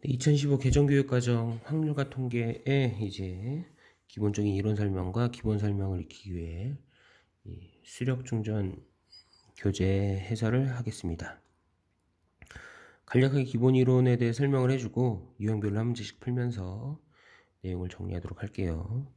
2015 개정교육과정 확률과 통계의 이제 기본적인 이론 설명과 기본 설명을 익히기 위해 수력 충전 교재 해설을 하겠습니다. 간략하게 기본 이론에 대해 설명을 해주고 유형별로 한 문제씩 풀면서 내용을 정리하도록 할게요.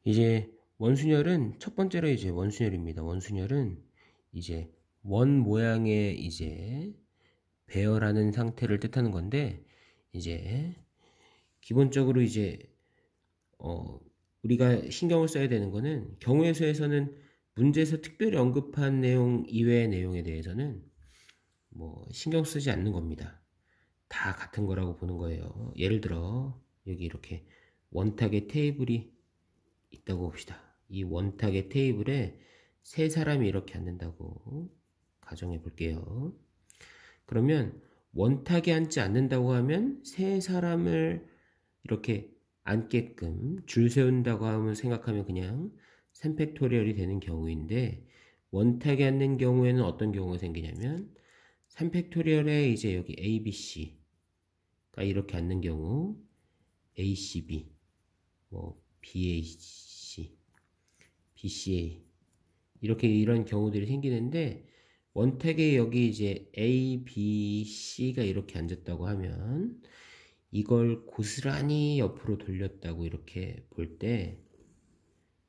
이제 원순열은 첫 번째로 이제 원순열입니다. 원순열은 이제 원 모양의 이제 배열하는 상태를 뜻하는 건데, 이제 기본적으로 이제 우리가 신경을 써야 되는 거는 경우의 수에서는 문제에서 특별히 언급한 내용 이외의 내용에 대해서는 뭐 신경 쓰지 않는 겁니다. 다 같은 거라고 보는 거예요. 예를 들어 여기 이렇게 원탁의 테이블이 있다고 봅시다. 이 원탁의 테이블에 세 사람이 이렇게 앉는다고 가정해 볼게요. 그러면 원탁에 앉지 않는다고 하면 세 사람을 이렇게 앉게끔 줄 세운다고 하면 생각하면 그냥 3팩토리얼이 되는 경우인데, 원탁에 앉는 경우에는 어떤 경우가 생기냐면 3팩토리얼에 이제 여기 A, B, C가 이렇게 앉는 경우 A, C, B, 뭐 B, A, C, B, C, A 이렇게 이런 경우들이 생기는데, 원택에 여기 이제 A, B, C가 이렇게 앉았다고 하면 이걸 고스란히 옆으로 돌렸다고 이렇게 볼 때,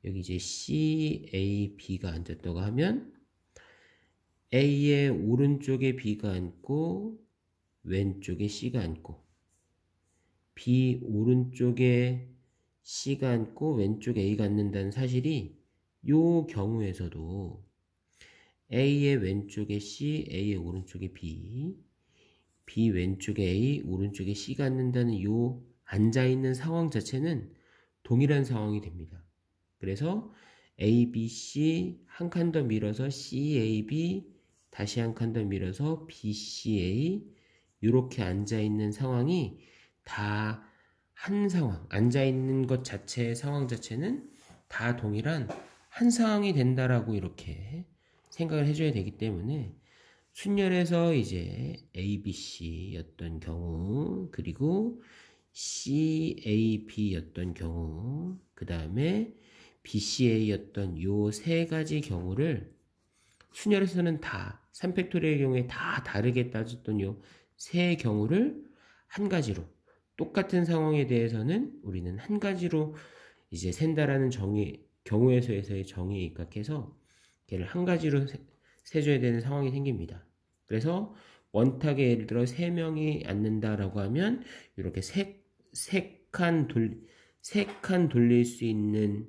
여기 이제 C, A, B가 앉았다고 하면 A의 오른쪽에 B가 앉고 왼쪽에 C가 앉고, B 오른쪽에 C가 앉고 왼쪽에 A가 앉는다는 사실이 이 경우에서도 A의 왼쪽에 C, A의 오른쪽에 B, B 왼쪽에 A, 오른쪽에 C가 앉는다는 이 앉아있는 상황 자체는 동일한 상황이 됩니다. 그래서 A, B, C 한 칸 더 밀어서 C, A, B 다시 한 칸 더 밀어서 B, C, A 이렇게 앉아있는 상황이 다 한 상황, 앉아있는 것 자체의 상황 자체는 다 동일한 한 상황이 된다라고 이렇게 생각을 해줘야 되기 때문에, 순열에서 이제 A, B, C였던 경우, 그리고 C, A, B였던 경우, 그 다음에 B, C, A였던 요 세 가지 경우를 순열에서는 다 3팩토리얼의 경우에 다 다르게 따졌던 요 세 경우를 한 가지로, 똑같은 상황에 대해서는 우리는 한 가지로 이제 센다라는 정의, 경우의 수에서의 정의에 입각해서 걔를 한 가지로 세줘야 되는 상황이 생깁니다. 그래서 원탁에 예를 들어 3명이 앉는다라고 하면 이렇게 세 칸 돌릴 수 있는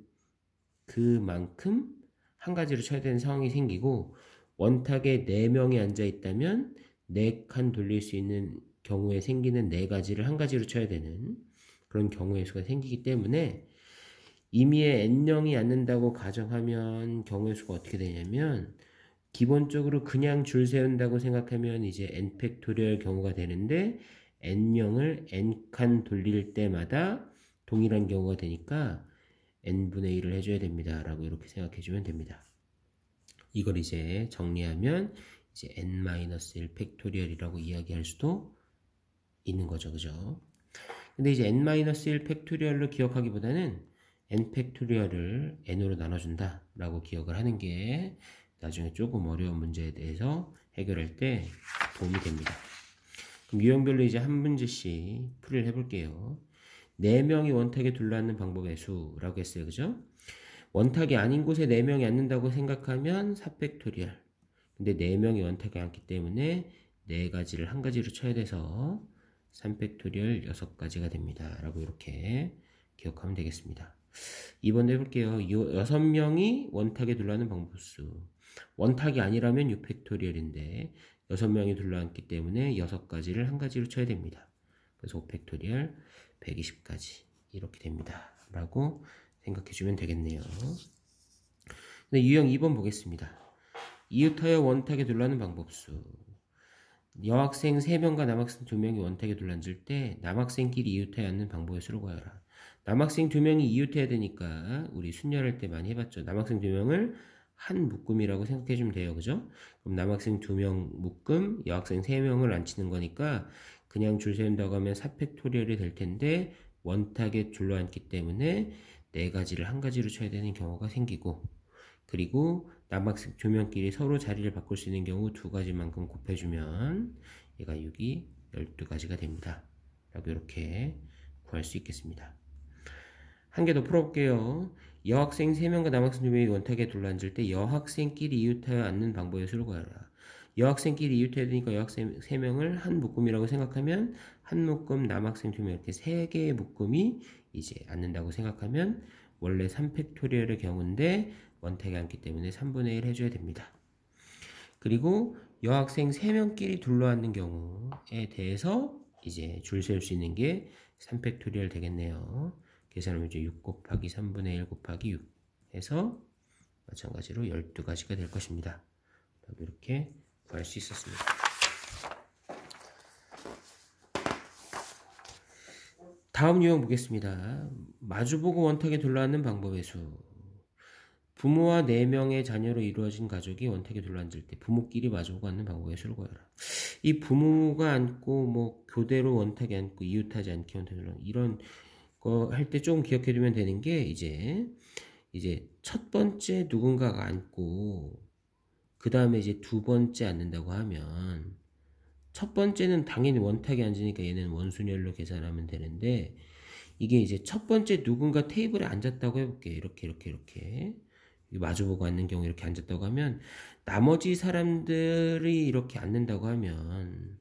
그만큼 한 가지로 쳐야 되는 상황이 생기고, 원탁에 4명이 앉아 있다면 4칸 돌릴 수 있는 경우에 생기는 4가지를 한 가지로 쳐야 되는 그런 경우의 수가 생기기 때문에, 임의의 n명이 앉는다고 가정하면 경우의 수가 어떻게 되냐면, 기본적으로 그냥 줄 세운다고 생각하면 이제 n팩토리얼 경우가 되는데, n명을 n칸 돌릴 때마다 동일한 경우가 되니까 n분의 1을 해줘야 됩니다 라고 이렇게 생각해 주면 됩니다. 이걸 이제 정리하면 이제 n-1 팩토리얼이라고 이야기할 수도 있는 거죠, 그죠? 근데 이제 n-1 팩토리얼로 기억하기보다는 n 팩토리얼을 n으로 나눠준다 라고 기억을 하는 게 나중에 조금 어려운 문제에 대해서 해결할 때 도움이 됩니다. 그럼 유형별로 이제 한 문제씩 풀이를 해볼게요. 4명이 원탁에 둘러앉는 방법의 수라고 했어요, 그죠? 원탁이 아닌 곳에 4명이 앉는다고 생각하면 4팩토리얼. 근데 4명이 원탁에 앉기 때문에 4가지를 한 가지로 쳐야 돼서 3팩토리얼 6가지가 됩니다 라고 이렇게 기억하면 되겠습니다. 2번도 해볼게요. 6명이 원탁에 둘러앉는 방법수. 원탁이 아니라면 6팩토리얼인데 6명이 둘러앉기 때문에 6가지를 한 가지로 쳐야 됩니다. 그래서 5팩토리얼 120가지 이렇게 됩니다 라고 생각해주면 되겠네요. 네, 유형 2번 보겠습니다. 이웃하여 원탁에 둘러앉는 방법수. 여학생 3명과 남학생 2명이 원탁에 둘러앉을 때 남학생끼리 이웃하여 앉는 방법의 수를 구하여라. 남학생 2명이 이웃해야 되니까 우리 순열할 때 많이 해봤죠. 남학생 2명을 한 묶음이라고 생각해주면 돼요, 그죠? 그럼 남학생 2명 묶음, 여학생 3명을 앉히는 거니까 그냥 줄 세운다고 하면 4팩토리얼이 될 텐데 원탁에 둘러앉기 때문에 네 가지를 한 가지로 쳐야 되는 경우가 생기고, 그리고 남학생 두 명끼리 서로 자리를 바꿀 수 있는 경우 두 가지만큼 곱해주면 얘가 6이 12가지가 됩니다. 라고 이렇게 구할 수 있겠습니다. 한 개 더 풀어볼게요. 여학생 3명과 남학생 2명이 원탁에 둘러앉을 때 여학생끼리 이웃하여 앉는 방법의 수를 구하라. 여학생끼리 이웃해야 되니까 여학생 3명을 한 묶음이라고 생각하면 한 묶음, 남학생 2명 이렇게 3개의 묶음이 이제 앉는다고 생각하면 원래 3팩토리얼의 경우인데 원탁에 앉기 때문에 3분의 1 해줘야 됩니다. 그리고 여학생 3명끼리 둘러앉는 경우에 대해서 이제 줄 세울 수 있는 게 3팩토리얼 되겠네요. 계산하면 이제 6 곱하기 3분의 1 곱하기 6 해서 마찬가지로 12가지가 될 것입니다. 이렇게 구할 수 있었습니다. 다음 유형 보겠습니다. 마주보고 원탁에 둘러앉는 방법의 수. 부모와 4명의 자녀로 이루어진 가족이 원탁에 둘러앉을 때 부모끼리 마주보고 앉는 방법의 수를 구하라. 이 부모가 앉고 뭐 교대로 원탁에 앉고 이웃하지 않게 원탁에 둘러앉는 이런 거 할 때 조금 기억해 두면 되는 게 이제 첫 번째 누군가가 앉고 그 다음에 이제 두 번째 앉는다고 하면 첫 번째는 당연히 원탁에 앉으니까 얘는 원순열로 계산하면 되는데, 이게 이제 첫 번째 누군가 테이블에 앉았다고 해볼게요. 이렇게 마주보고 앉는 경우 이렇게 앉았다고 하면 나머지 사람들이 이렇게 앉는다고 하면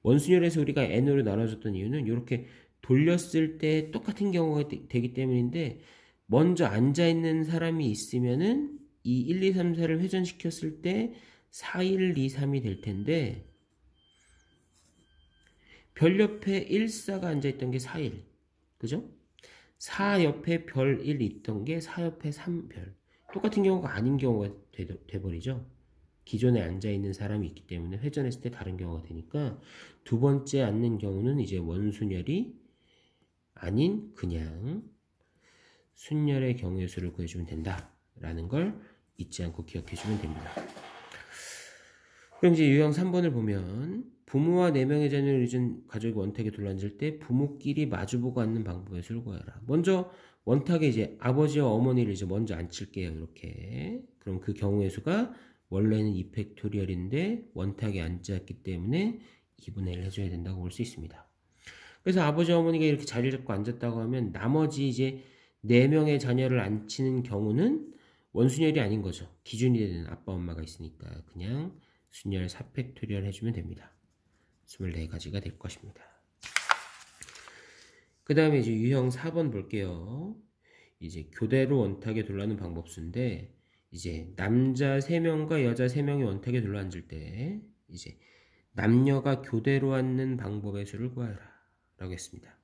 원순열에서 우리가 n으로 나눠줬던 이유는 이렇게 돌렸을 때 똑같은 경우가 되기 때문인데, 먼저 앉아있는 사람이 있으면은 이 1, 2, 3, 4를 회전시켰을 때 4, 1, 2, 3이 될 텐데, 별 옆에 1, 4가 앉아있던 게 4, 1. 그죠? 4 옆에 별 1 있던 게 4 옆에 3별. 똑같은 경우가 아닌 경우가 돼버리죠. 기존에 앉아있는 사람이 있기 때문에 회전했을 때 다른 경우가 되니까 두 번째 앉는 경우는 이제 원순열이 아닌 그냥 순열의 경우의 수를 구해주면 된다라는 걸 잊지 않고 기억해주면 됩니다. 그럼 이제 유형 3번을 보면 부모와 4명의 자녀를 이룬 가족이 원탁에 둘러앉을 때 부모끼리 마주보고 앉는 방법의 수를 구하라. 먼저 원탁에 이제 아버지와 어머니를 이제 먼저 앉힐게요. 이렇게. 그럼 그 경우의 수가 원래는 2팩토리얼인데 원탁에 앉았기 때문에 2분의 1 해줘야 된다고 볼 수 있습니다. 그래서 아버지와 어머니가 이렇게 자리를 잡고 앉았다고 하면 나머지 이제 4명의 자녀를 앉히는 경우는 원순열이 아닌 거죠. 기준이 되는 아빠 엄마가 있으니까 그냥 순열 4팩토리얼 해주면 됩니다. 24가지가 될 것입니다. 그 다음에 이제 유형 4번 볼게요. 이제 교대로 원탁에 둘러앉는 방법수인데, 이제 남자 3명과 여자 3명이 원탁에 둘러앉을 때 이제 남녀가 교대로 앉는 방법의 수를 구하라 라고 했습니다.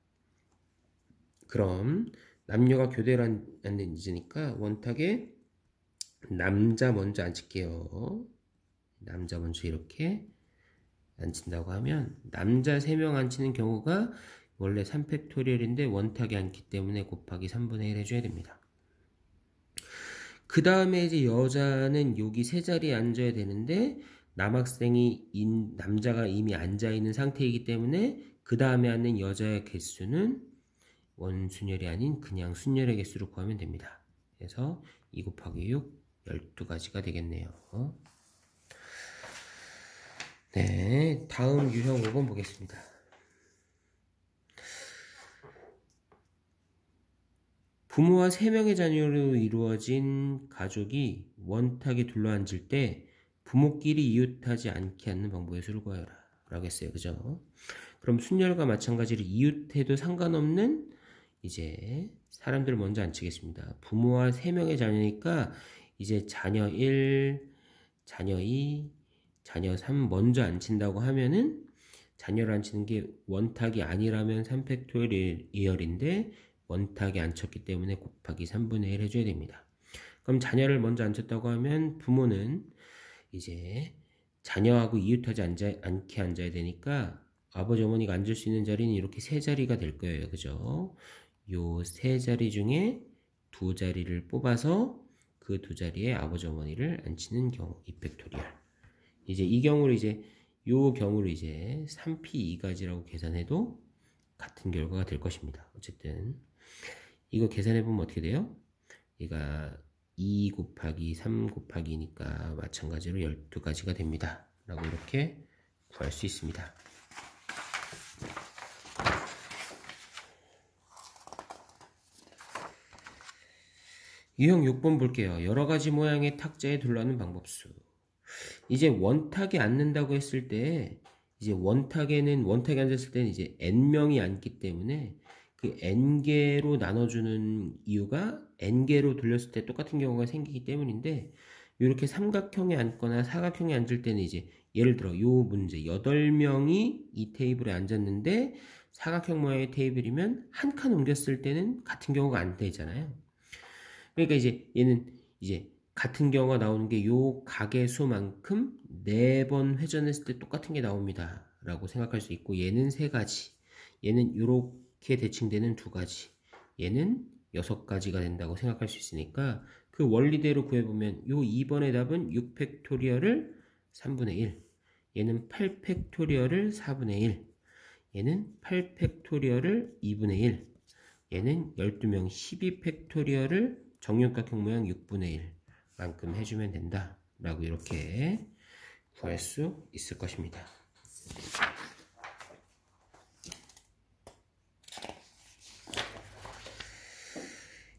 그럼 남녀가 교대로 앉는 이제니까 원탁에 남자 먼저 앉힐게요. 남자 먼저 이렇게 앉힌다고 하면 남자 3명 앉히는 경우가 원래 3팩토리얼인데 원탁에 앉기 때문에 곱하기 3분의 1 해줘야 됩니다. 그 다음에 이제 여자는 여기 세 자리에 앉아야 되는데 남자가 이미 앉아있는 상태이기 때문에 그 다음에 앉는 여자의 개수는 원순열이 아닌 그냥 순열의 개수로 구하면 됩니다. 그래서 2 곱하기 6 12가지가 되겠네요. 네, 다음 유형 5번 보겠습니다. 부모와 3명의 자녀로 이루어진 가족이 원탁에 둘러앉을 때 부모끼리 이웃하지 않게 앉는 방법의 수를 구하여라 라고 했어요. 그죠? 그럼 순열과 마찬가지로 이웃해도 상관없는 이제 사람들을 먼저 앉히겠습니다. 부모와 3명의 자녀니까 이제 자녀 1, 자녀 2, 자녀 3 먼저 앉힌다고 하면은 자녀를 앉히는 게 원탁이 아니라면 3팩토리얼인데 원탁에 앉혔기 때문에 곱하기 3분의 1 해줘야 됩니다. 그럼 자녀를 먼저 앉혔다고 하면 부모는 이제 자녀하고 이웃하지 않게 앉아야 되니까 아버지 어머니가 앉을 수 있는 자리는 이렇게 세 자리가 될 거예요. 그죠? 요 세 자리 중에 두 자리를 뽑아서 그 두 자리에 아버지 어머니를 앉히는 경우 2팩토리얼. 이제 이 경우를 이제 요 경우를 이제 3p2가지라고 계산해도 같은 결과가 될 것입니다. 어쨌든 이거 계산해보면 어떻게 돼요? 얘가 2 곱하기 3 곱하기니까 마찬가지로 12가지가 됩니다. 라고 이렇게 구할 수 있습니다. 유형 6번 볼게요. 여러가지 모양의 탁자에 둘러앉는 방법수. 이제 원탁에 앉는다고 했을 때, 이제 원탁에 앉았을 때는 이제 n명이 앉기 때문에 그 n개로 나눠주는 이유가 n개로 돌렸을 때 똑같은 경우가 생기기 때문인데, 이렇게 삼각형에 앉거나 사각형에 앉을 때는 이제 예를 들어 요 문제 8명이 이 테이블에 앉았는데 사각형 모양의 테이블이면 한 칸 옮겼을 때는 같은 경우가 안 되잖아요. 그러니까 이제 얘는 이제 같은 경우가 나오는 게 요 각의 수만큼 4번 회전했을 때 똑같은 게 나옵니다. 라고 생각할 수 있고, 얘는 3가지, 얘는 이렇게 대칭되는 2가지, 얘는 6가지가 된다고 생각할 수 있으니까 그 원리대로 구해보면 요 2번의 답은 6팩토리얼을 3분의 1, 얘는 8팩토리얼을 4분의 1, 얘는 8팩토리얼을 2분의 1, 얘는 12명 12팩토리얼을 정육각형 모양 6분의 1 만큼 해주면 된다 라고 이렇게 구할 수 있을 것입니다.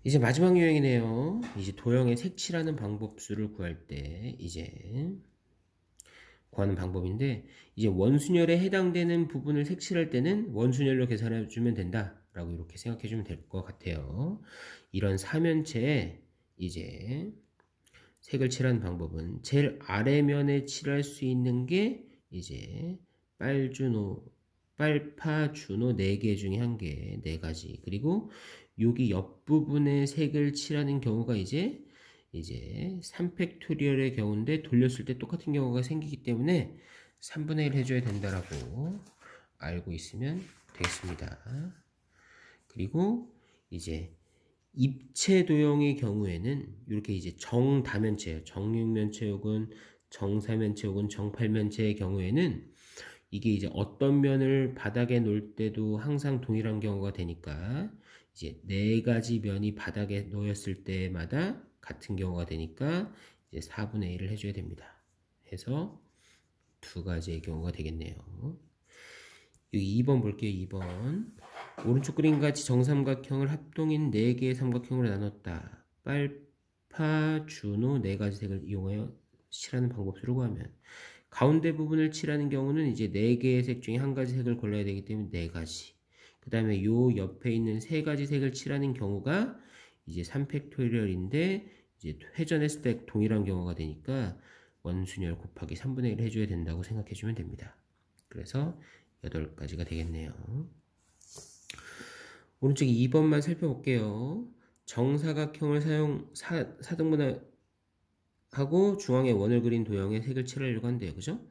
이제 마지막 유형이네요. 이제 도형의 색칠하는 방법수를 구할 때 이제 구하는 방법인데, 이제 원순열에 해당되는 부분을 색칠할 때는 원순열로 계산해 주면 된다 라고 이렇게 생각해 주면 될 것 같아요. 이런 사면체에 이제 색을 칠하는 방법은 제일 아래면에 칠할 수 있는 게 이제 빨파, 준호 4개 중에 1개, 4가지. 그리고 여기 옆부분에 색을 칠하는 경우가 이제 3팩토리얼의 경우인데 돌렸을 때 똑같은 경우가 생기기 때문에 3분의 1 해줘야 된다라고 알고 있으면 되겠습니다. 그리고 이제 입체 도형의 경우에는 이렇게 이제 정다면체, 정육면체 혹은 정사면체 혹은 정팔면체의 경우에는 이게 이제 어떤 면을 바닥에 놓을 때도 항상 동일한 경우가 되니까 이제 4가지 면이 바닥에 놓였을 때마다 같은 경우가 되니까 이제 4분의 1을 해줘야 됩니다. 해서 2가지의 경우가 되겠네요. 여기 2번 볼게요. 2번. 오른쪽 그림같이 정삼각형을 합동인 4개의 삼각형으로 나눴다. 빨파, 준호 4가지 색을 이용하여 칠하는 방법수를 구하면, 가운데 부분을 칠하는 경우는 이제 4개의 색 중에 1가지 색을 골라야 되기 때문에 4가지. 그 다음에 요 옆에 있는 3가지 색을 칠하는 경우가 이제 3팩토리얼인데 이제 회전했을 때 동일한 경우가 되니까 원순열 곱하기 3분의 1 해줘야 된다고 생각해 주면 됩니다. 그래서 8가지가 되겠네요. 오른쪽 2번만 살펴볼게요. 정사각형을 사등분하고 중앙에 원을 그린 도형에 색을 칠하려고 한대요. 그죠?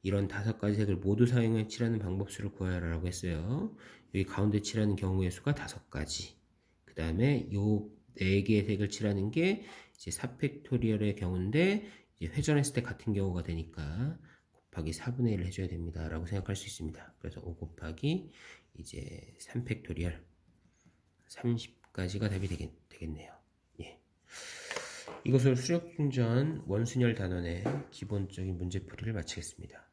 이런 5가지 색을 모두 사용해 칠하는 방법수를 구하라고 했어요. 여기 가운데 칠하는 경우의 수가 5가지. 그 다음에 요 4개의 색을 칠하는 게 이제 4팩토리얼의 경우인데 이제 회전했을 때 같은 경우가 되니까 곱하기 4분의 1을 해줘야 됩니다. 라고 생각할 수 있습니다. 그래서 5 곱하기 이제 3팩토리얼 30가지가 답이 되겠네요. 예. 이것으로 수력분전 원순열 단원의 기본적인 문제풀이를 마치겠습니다.